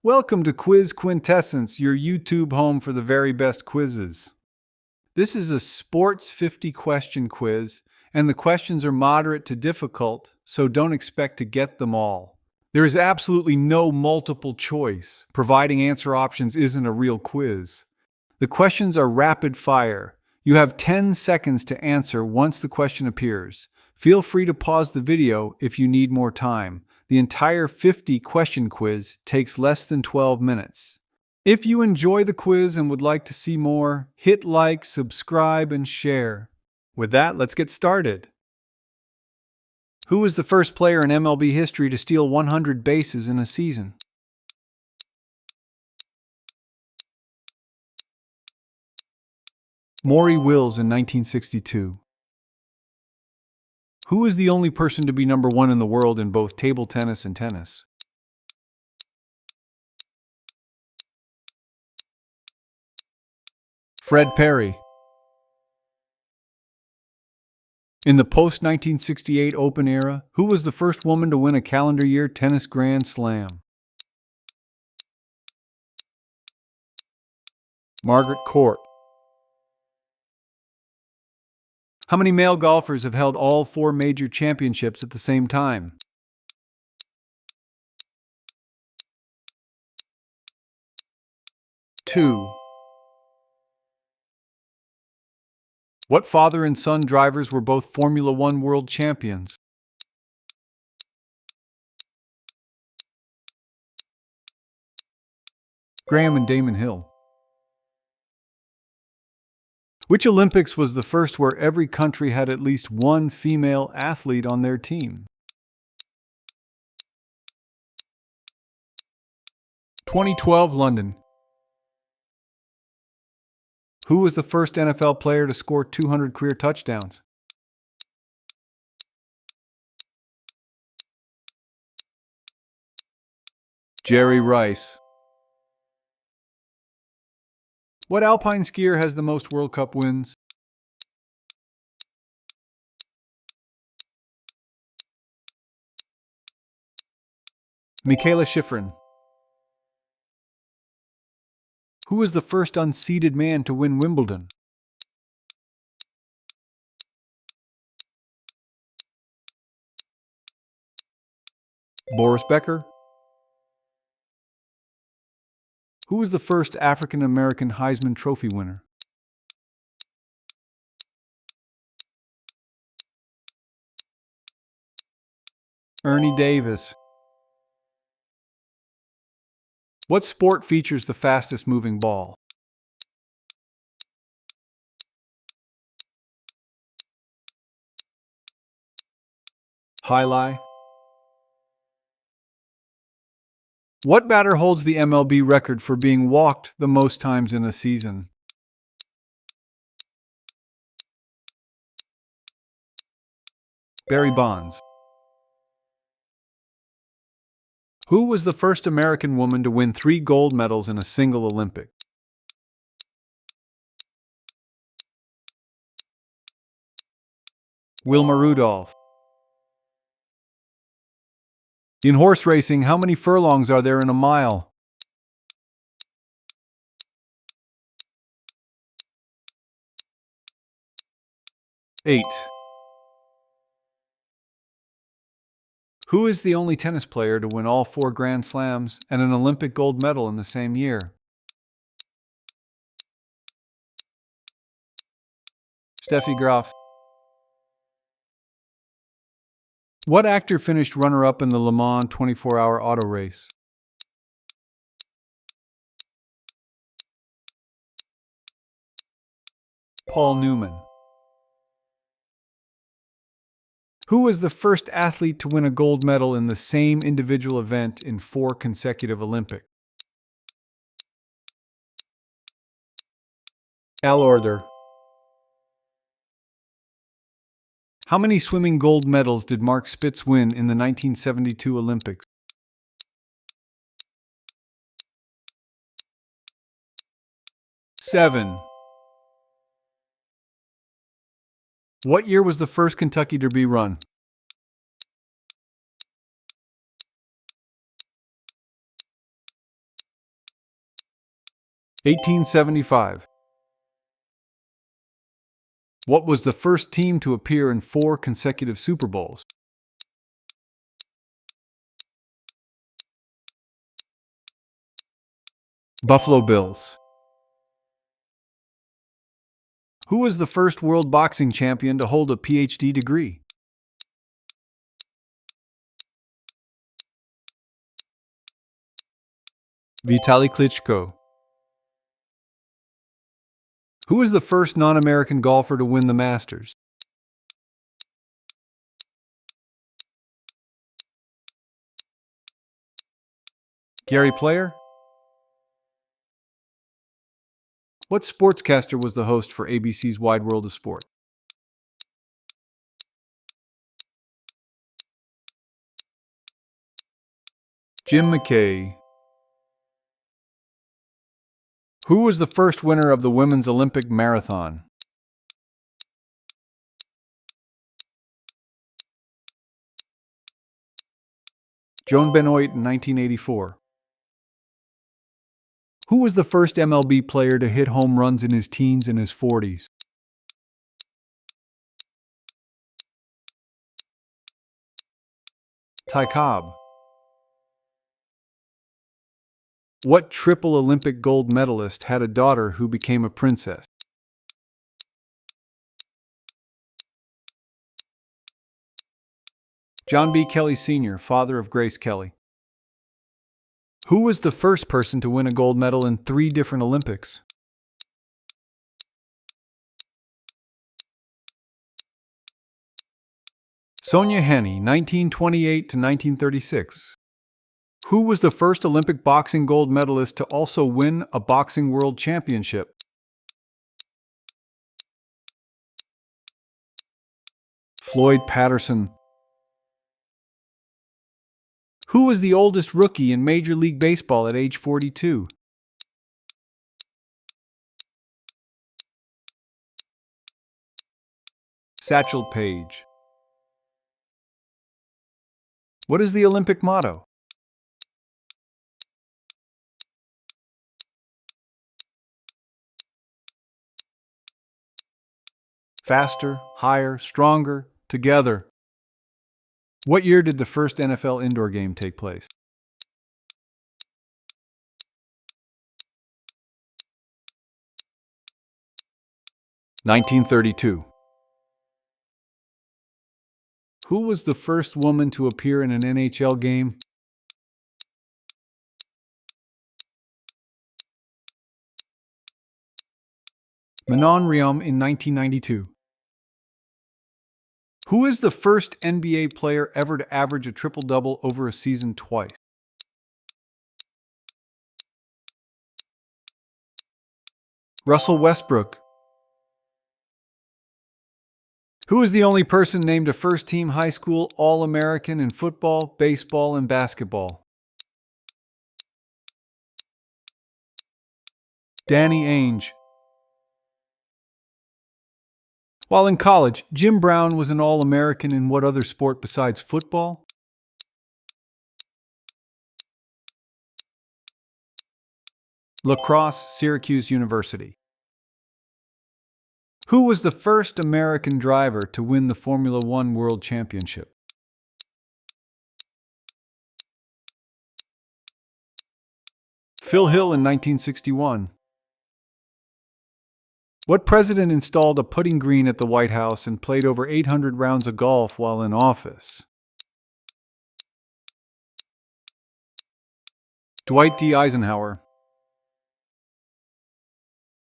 Welcome to Quiz Quintessence, your YouTube home for the very best quizzes. This is a sports 50 question quiz, and the questions are moderate to difficult, so don't expect to get them all. There is absolutely no multiple choice. Providing answer options isn't a real quiz. The questions are rapid fire. You have 10 seconds to answer once the question appears. Feel free to pause the video if you need more time. The entire 50 question quiz takes less than 12 minutes. If you enjoy the quiz and would like to see more, hit like, subscribe, and share. With that, let's get started. Who was the first player in MLB history to steal 100 bases in a season? Maury Wills in 1962. Who is the only person to be number one in the world in both table tennis and tennis? Fred Perry. In the post-1968 Open era, who was the first woman to win a calendar year tennis Grand Slam? Margaret Court. How many male golfers have held all 4 major championships at the same time? 2. What father and son drivers were both Formula One world champions? Graham and Damon Hill. Which Olympics was the first where every country had at least one female athlete on their team? 2012 London. Who was the first NFL player to score 200 career touchdowns? Jerry Rice. What alpine skier has the most World Cup wins? Mikaela Shiffrin. Who was the first unseeded man to win Wimbledon? Boris Becker. Who was the first African American Heisman Trophy winner? Ernie Davis. What sport features the fastest moving ball? Highlight. What batter holds the MLB record for being walked the most times in a season? Barry Bonds. Who was the first American woman to win 3 gold medals in a single Olympic? Wilma Rudolph. In horse racing, how many furlongs are there in a mile? 8. Who is the only tennis player to win all 4 Grand Slams and an Olympic gold medal in the same year? Steffi Graf. What actor finished runner-up in the Le Mans 24-hour auto race? Paul Newman. Who was the first athlete to win a gold medal in the same individual event in 4 consecutive Olympics? Al Order. How many swimming gold medals did Mark Spitz win in the 1972 Olympics? 7. What year was the first Kentucky Derby run? 1875. What was the first team to appear in 4 consecutive Super Bowls? Buffalo Bills. Who was the first world boxing champion to hold a PhD degree? Vitaly Klitschko. Who was the first non-American golfer to win the Masters? Gary Player. What sportscaster was the host for ABC's Wide World of Sport? Jim McKay. Who was the first winner of the Women's Olympic Marathon? Joan Benoit in 1984. Who was the first MLB player to hit home runs in his teens and his 40s? Ty Cobb. What triple Olympic gold medalist had a daughter who became a princess? John B. Kelly Sr., father of Grace Kelly. Who was the first person to win a gold medal in 3 different Olympics? Sonia Henne, 1928 to 1936. Who was the first Olympic boxing gold medalist to also win a boxing world championship? Floyd Patterson. Who was the oldest rookie in Major League Baseball at age 42? Satchel Paige. What is the Olympic motto? Faster, higher, stronger, together. What year did the first NFL indoor game take place? 1932. Who was the first woman to appear in an NHL game? Manon Rhéaume in 1992. Who is the first NBA player ever to average a triple-double over a season twice? Russell Westbrook. Who is the only person named a first-team high school All-American in football, baseball, and basketball? Danny Ainge. While in college, Jim Brown was an All-American in what other sport besides football? Lacrosse, Syracuse University. Who was the first American driver to win the Formula One World Championship? Phil Hill in 1961. What president installed a putting green at the White House and played over 800 rounds of golf while in office? Dwight D. Eisenhower.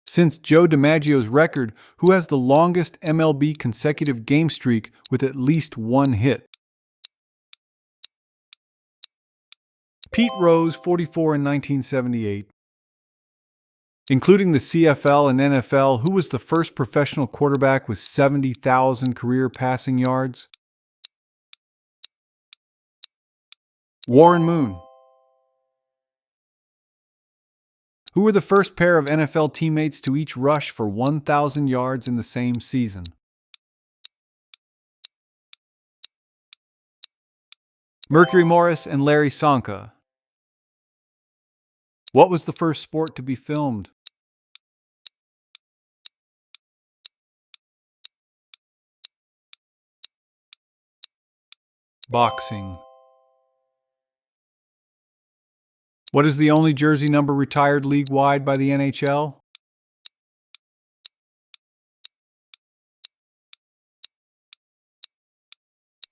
Since Joe DiMaggio's record, who has the longest MLB consecutive game streak with at least 1 hit? Pete Rose, 44 in 1978. Including the CFL and NFL, who was the first professional quarterback with 70,000 career passing yards? Warren Moon. Who were the first pair of NFL teammates to each rush for 1,000 yards in the same season? Mercury Morris and Larry Csonka. What was the first sport to be filmed? Boxing. What is the only jersey number retired league-wide by the NHL?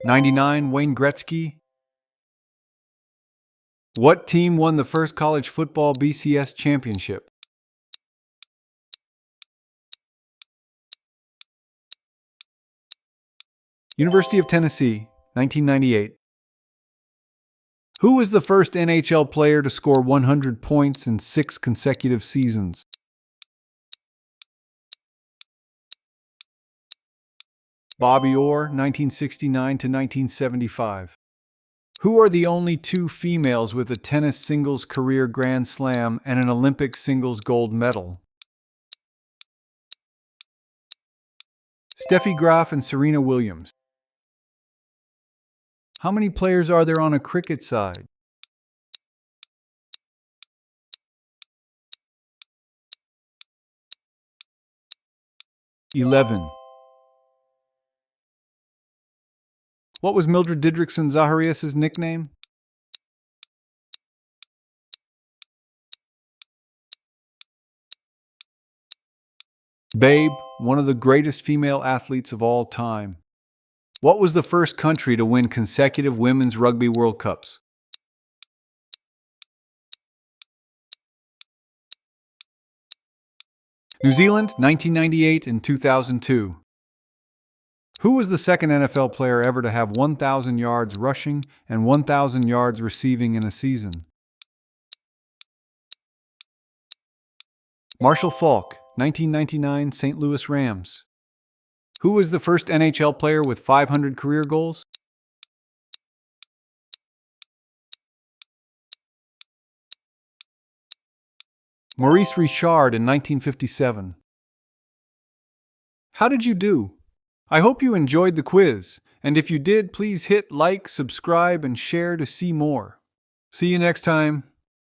99, Wayne Gretzky. What team won the first college football BCS championship? University of Tennessee, 1998. Who was the first NHL player to score 100 points in 6 consecutive seasons? Bobby Orr, 1969 to 1975. Who are the only 2 females with a tennis singles career Grand Slam and an Olympic singles gold medal? Steffi Graf and Serena Williams. How many players are there on a cricket side? 11. What was Mildred Didrikson Zacharias' nickname? Babe, one of the greatest female athletes of all time. What was the first country to win consecutive Women's Rugby World Cups? New Zealand, 1998 and 2002. Who was the second NFL player ever to have 1,000 yards rushing and 1,000 yards receiving in a season? Marshall Faulk, 1999 St. Louis Rams. Who was the first NHL player with 500 career goals? Maurice Richard in 1957. How did you do? I hope you enjoyed the quiz, and if you did, please hit like, subscribe, and share to see more. See you next time.